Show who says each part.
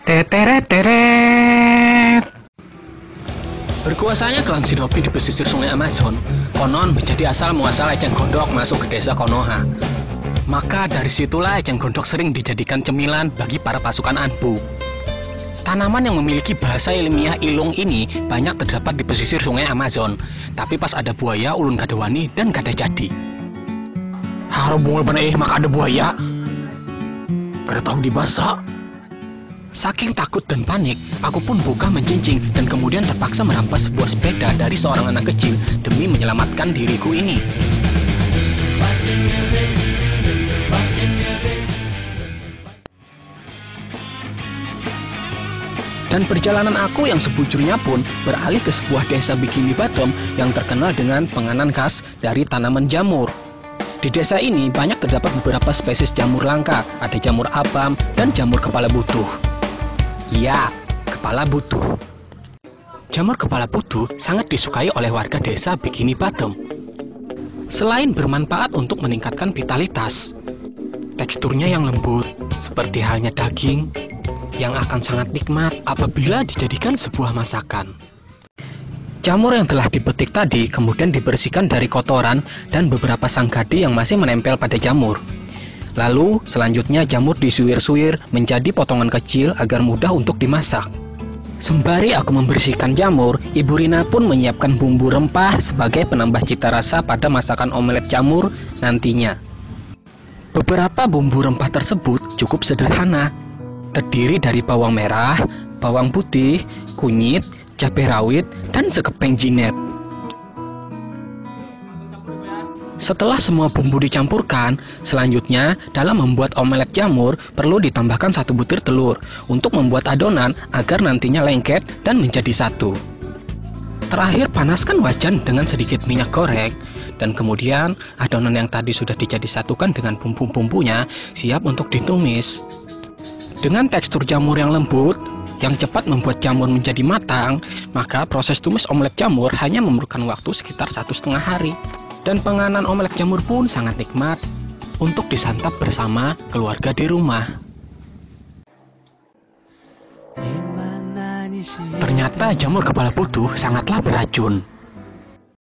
Speaker 1: Teteret teret.
Speaker 2: Berkuasanya klan Shinobi di pesisir sungai Amazon konon menjadi asal muasal eceng gondok masuk ke desa Konoha. Maka dari situlah eceng gondok sering dijadikan cemilan bagi para pasukan Anbu. Tanaman yang memiliki bahasa ilmiah ilung ini banyak terdapat di pesisir sungai Amazon. Tapi pas ada buaya, ulun kada wani dan kada jadi.
Speaker 1: Harap bungul panai maka ada buaya. Kada tahu dibasak.
Speaker 2: Saking takut dan panik, aku pun buka mencincing dan kemudian terpaksa merampas sebuah sepeda dari seorang anak kecil demi menyelamatkan diriku ini. Dan perjalanan aku yang sebujurnya pun beralih ke sebuah desa Bikini Bottom yang terkenal dengan penganan khas dari tanaman jamur. Di desa ini banyak terdapat beberapa spesies jamur langka, ada jamur abam dan jamur kepala butuh. Ya, kepala butuh. Jamur kepala butuh sangat disukai oleh warga desa Bikini Bottom. Selain bermanfaat untuk meningkatkan vitalitas, teksturnya yang lembut, seperti halnya daging, yang akan sangat nikmat apabila dijadikan sebuah masakan. Jamur yang telah dipetik tadi kemudian dibersihkan dari kotoran dan beberapa sanggadi yang masih menempel pada jamur. Lalu, selanjutnya jamur disuir-suir menjadi potongan kecil agar mudah untuk dimasak. Sembari aku membersihkan jamur, Ibu Rina pun menyiapkan bumbu rempah sebagai penambah cita rasa pada masakan omelet jamur nantinya. Beberapa bumbu rempah tersebut cukup sederhana, terdiri dari bawang merah, bawang putih, kunyit, cabai rawit, dan sekepeng jinet. Setelah semua bumbu dicampurkan, selanjutnya dalam membuat omelet jamur perlu ditambahkan 1 butir telur untuk membuat adonan agar nantinya lengket dan menjadi satu. Terakhir panaskan wajan dengan sedikit minyak goreng dan kemudian adonan yang tadi sudah dijadi-satukan dengan bumbu-bumbunya siap untuk ditumis. Dengan tekstur jamur yang lembut, yang cepat membuat jamur menjadi matang, maka proses tumis omelet jamur hanya memerlukan waktu sekitar 1,5 hari. Dan penganan omelet jamur pun sangat nikmat untuk disantap bersama keluarga di rumah. Ternyata jamur kepala butuh sangatlah beracun.